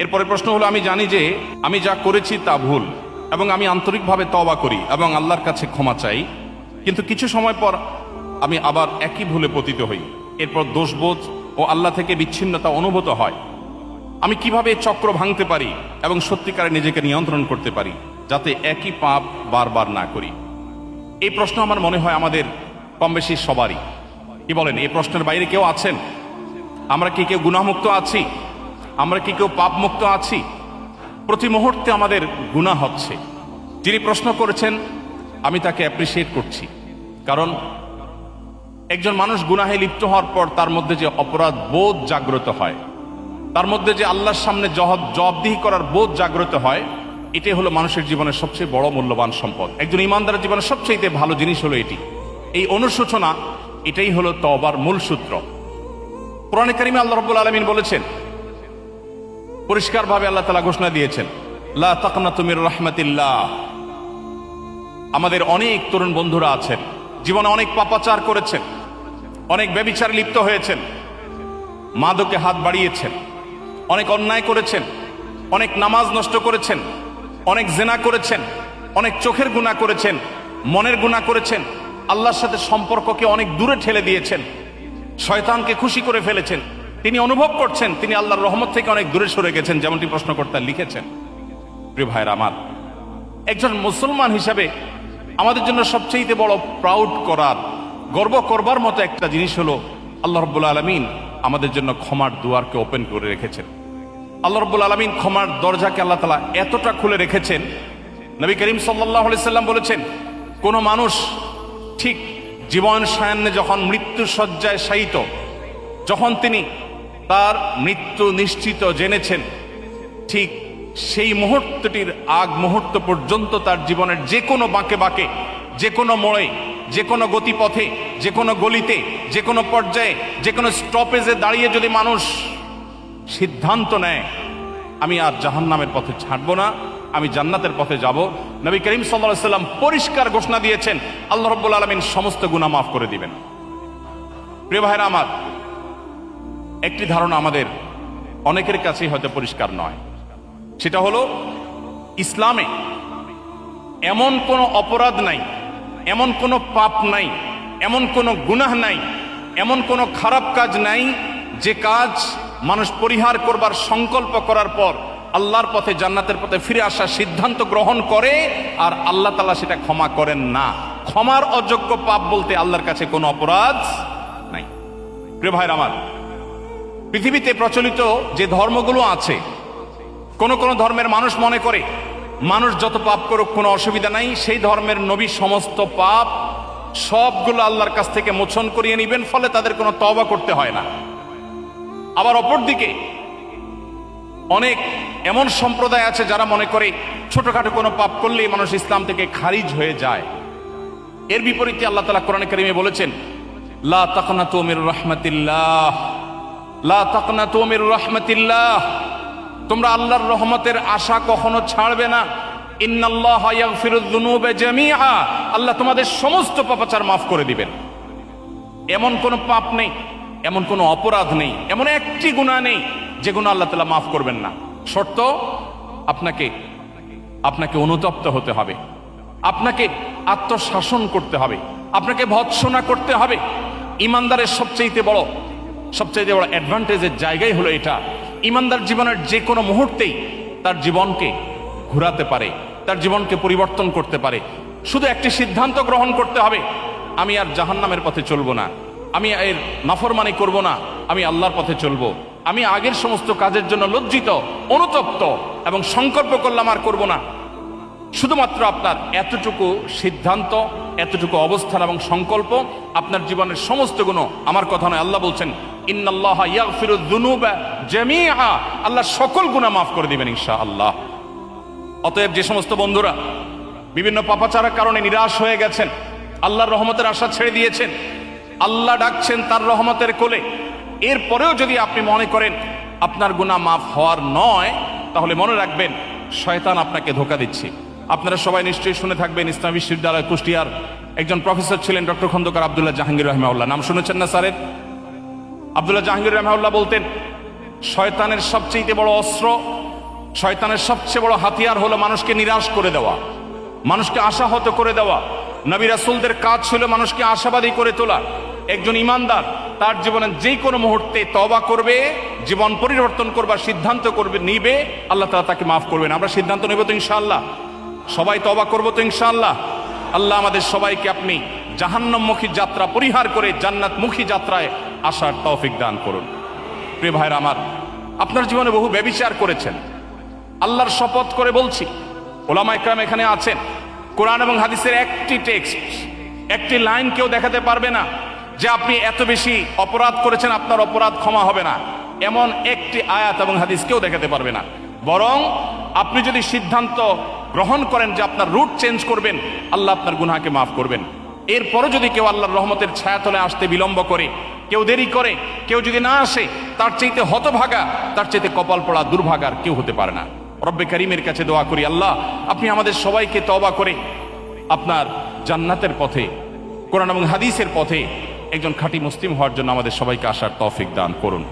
এরপরে প্রশ্ন হলো, আমি জানি যে আমি যা করেছি তা ভুল এবং আমি আন্তরিকভাবে তওবা করি এবং আল্লাহর কাছে ক্ষমা চাই, কিন্তু কিছু সময় পর আমি আবার একই ভুলে পতিত হই। এরপর দোষবোধ ও আল্লাহ থেকে বিচ্ছিন্নতা অনুভূত হয়। আমি কিভাবে এই চক্র ভাঙতে পারি এবং সত্যিকারে নিজেকে নিয়ন্ত্রণ করতে পারি যাতে একই পাপ বারবার না করি? এই প্রশ্ন আমার মনে হয় আমাদের কম বেশি সবারই। কি বলেন, এই প্রশ্নের বাইরে কেউ আছেন? আমরা কি কেউ গুনাহমুক্ত আছি? আমরা কি কেউ পাপ মুক্ত আছি? প্রতি মুহূর্তে আমাদের গুনাহ হচ্ছে। যিনি প্রশ্ন করেছেন আমি তাকে অ্যাপ্রিসিয়েট করছি, কারণ একজন মানুষ গুনাহে লিপ্ত হওয়ার পর তার মধ্যে যে অপরাধ বোধ জাগ্রত হয়, তার মধ্যে যে আল্লাহর সামনে জবাবদিহি করার বোধ জাগ্রত হয়, এটাই হলো মানুষের জীবনের সবচেয়ে বড় মূল্যবান সম্পদ। একজন ইমানদারের জীবনের সবচেয়ে ভালো জিনিস হলো এটি। এই অনুশোচনা, এটাই হলো তওবার মূল সূত্র। কোরআনে কারিমে আল্লাহ রাব্বুল আলামিন বলেছেন, পরিষ্কারভাবে আল্লাহ তাআলা ঘোষণা দিয়েছেন, লা তাকনাতু মির রাহমাতিল্লাহ। আমাদের অনেক তরুণ বন্ধুরা আছেন, জীবনে অনেক পাপাচার করেছেন, অনেক ব্যভিচারে লিপ্ত হয়েছেন, মাদকে হাত বাড়িয়েছেন, অনেক অন্যায় করেছেন, অনেক নামাজ নষ্ট করেছেন, অনেক জেনা করেছেন, অনেক চোখের গুনাহ করেছেন, মনের গুনাহ করেছেন, আল্লাহর সাথে সম্পর্ককে অনেক দূরে ঠেলে দিয়েছেন, শয়তানকে খুশি করে ফেলেছেন। তিনি অনুভব করছেন তিনি আল্লাহর রহমত থেকে অনেক দূরে সরে গেছেন, যেমনটি প্রশ্নকর্তা লিখেছেন। প্রিয় ভাইরা আমার, একজন মুসলমান হিসাবে আমাদের জন্য সবচেয়ে বড় প্রাউড করার, গর্ব করবার মতো একটা জিনিস হলো আল্লাহ রাব্বুল আলামিন আমাদের জন্য ক্ষমার দুয়ারকে ওপেন করে রেখেছেন। আল্লাহ রাব্বুল আলামিন ক্ষমার দরজাকে আল্লাহ তাআলা এতটা খুলে রেখেছেন, নবী করিম সাল্লাল্লাহু আলাইহি সাল্লাম বলেছেন, কোন মানুষ ঠিক জীবন সায়ান্নে যখন মৃত্যু শয্যায় শায়িত, যখন তিনি তার মৃত্যু নিশ্চিত জেনেছেন, ঠিক সেই মুহূর্তটির আগ মুহূর্ত পর্যন্ত তার জীবনের যে কোনো বাঁকে বাঁকে, যে কোনো মোড়ে, যে কোনো গতিপথে, যে কোনো গলিতে, যে কোনো পর্যায়ে, যে কোনো স্টপেজে দাঁড়িয়ে যদি মানুষ সিদ্ধান্ত নেয় আমি আর জাহান্নামের পথে ছাড়বো না, আমি জান্নাতের পথে যাব, নবী করিম সাল্লাল্লাহু আলাইহি সাল্লাম পরিষ্কার ঘোষণা দিয়েছেন আল্লাহ রাব্বুল আলামিন সমস্ত গুনাহ মাফ করে দিবেন। প্রিয় ভাইরা আমার, একটি ধারণা আমাদের অনেকের কাছেই হয়তো পরিষ্কার নয়, সেটা হলো ইসলামে এমন কোনো অপরাধ নাই, এমন কোনো পাপ নাই, এমন কোনো গুনাহ নাই, এমন কোনো খারাপ কাজ নাই যে কাজ মানুষ পরিহার করবার সংকল্প করার পর আল্লাহর পথে, জান্নাতের পথে ফিরে আসার সিদ্ধান্ত গ্রহণ করে আর আল্লাহ তাআলা সেটা ক্ষমা করেন না। ক্ষমার অযোগ্য পাপ বলতে আল্লাহর কাছে কোনো অপরাধ নাই। প্রিয় ভাইরা আমার, পৃথিবীতে প্রচলিত যে ধর্মগুলো আছে, কোন কোন ধর্মের মানুষ মনে করে মানুষ যত পাপ করুক কোনো অসুবিধা নাই, সেই ধর্মের নবী সমস্ত পাপ সবগুলো আল্লাহর কাছ থেকে মোচন করিয়ে নিবেন, ফলে তাদের কোনো তওবা করতে হয় না। আবার অপরদিকে অনেক এমন সম্প্রদায় আছে যারা মনে করে ছোটখাটো কোনো পাপ করলেই মানুষ ইসলাম থেকে খারিজ হয়ে যায়। এর বিপরীতে আল্লাহ তাআলা কোরআনে কারিমে বলেছেন, লা তাকনাতু মির রাহমাতিল্লাহ, লা তাকনাতু মির রাহমাতিল্লাহ, তোমরা আল্লাহর রহমতের আশা কখনো ছাড়বে না। ইন্নাল্লাহা ইয়াগফিরুয যুনুবা জামিআ, আল্লাহ তোমাদের সমস্ত পাপাচার মাফ করে দিবেন। এমন কোনো পাপ নেই, এমন কোনো অপরাধ নেই, এমন একটি গুনাহ নেই যে গুনাহ আল্লাহ তাআলা মাফ করবেন না। শর্ত, আপনাকে অনুতপ্ত হতে হবে, আপনাকে আত্মশাসন করতে হবে, আপনাকে ভৎসনা করতে হবে। ইমানদারের সবচেয়ে বড় অ্যাডভান্টেজের জায়গাই হলো এটা, ইমানদার জীবনের যে কোনো মুহূর্তেই তার জীবনকে ঘোরাতে পারে, তার জীবনকে পরিবর্তন করতে পারে। শুধু একটি সিদ্ধান্ত গ্রহণ করতে হবে, আমি আর জাহান্নামের পথে চলবো না, আমি এর নাফরমানি করব না, আমি আল্লাহর পথে চলবো। আমি আগের সমস্ত কাজের জন্য লজ্জিত, অনুতপ্ত এবং সংকল্প করলাম আর করব না। শুধুমাত্র আপনার এতটুকু সিদ্ধান্ত, এতটুকু অবস্থান এবং সংকল্প আপনার জীবনের সমস্ত গুণ, আমার কথা নয়, আল্লাহ বলছেন ইন্নাল্লাহা ইয়াগফিরুয যুনুবা জামিআ, আল্লাহ সকল গুনাহ মাফ করে দিবেন ইনশাআল্লাহ। অতএব যে সমস্ত বন্ধুরা বিভিন্ন পাপাচারের কারণে নিরাশ হয়ে গেছেন, আল্লাহর রহমতের আশা ছেড়ে দিয়েছেন, আল্লাহ ডাকছেন তার রহমতের কোলে, এরপরেও যদি আপনি মনে করেন আপনার গুনাহ মাফ হওয়ার নয়, তাহলে মনে রাখবেন শয়তান আপনাকে ধোঁকা দিচ্ছে। আপনারা সবাই নিশ্চয়ই শুনে থাকবেন, ইসলামী বিশ্ববিদ্যালয় কুষ্টিয়ার একজন প্রফেসর ছিলেন ডক্টর খন্দকার আব্দুল্লাহ জাহাঙ্গীর রাহিমাহুল্লাহ, নাম শুনেছেন না স্যারের? আব্দুল্লাহ জাহাঙ্গীর রাহিমাহুল্লাহ বলতেন, শয়তানের সবচেয়ে বড় অস্ত্র শয়তানের সবচেয়ে বড় হাতিয়ার হলো মানুষকে নিরাশ করে দেওয়া, মানুষকে আশাহত করে দেওয়া। নবী রাসূলদের কাজ ছিল মানুষকে আশাবাদী করে তোলা। একজন ইমানদার তার জীবনের যে কোনো মুহূর্তে তওবা করবে, জীবন পরিবর্তন করবার সিদ্ধান্ত করবে, নিবে, আল্লাহ তাআলা তাকে মাফ করবেন। আমরা সিদ্ধান্ত নেব তো ইনশাআল্লাহ? সবাই তওবা করবো তো ইনশাআল্লাহ? আল্লাহ আমাদের সবাইকে আপনি জাহান্নামমুখী যাত্রা পরিহার করে জান্নাতমুখী যাত্রায় আসার তৌফিক দান করুন। প্রিয় ভাইরা আমার, আপনার জীবনে বহু ব্যভিচার করেছেন। আল্লাহর শপথ করে বলছি, ওলামা ইকরাম এখানে আছেন, কোরআন এবং হাদিসের একটি টেক্সট, একটি লাইন কেউ দেখাতে পারবে না যে আপনি এত বেশি অপরাধ করেছেন, আপনার অপরাধ ক্ষমা হবে না, এমন একটি আয়াত এবং হাদিস কেউ দেখাতে পারবে না। বরং আপনি যদি সিদ্ধান্ত গ্রহণ করেন যে আপনার রুট চেঞ্জ করবেন, আল্লাহ আপনার গুনাহকে মাফ করবেন। এরপরও যদি কেউ আল্লাহর রহমতের ছায়াতলে আসতে বিলম্ব করে, কেউ দেরি করে, কেউ যদি না আসে, তার চাইতে হতভাগা, তার চাইতে কপাল পড়া দুর্ভাগার কেউ হতে পারে না। রব্বে কারীমের কাছে দোয়া করি, আল্লাহ আপনি আমাদের সবাইকে তওবা করে আপনার জান্নাতের পথে, কোরআন এবং হাদিসের পথে একজন খাঁটি মুসলিম হওয়ার জন্য আমাদের সবাইকে আসার তৌফিক দান করুন।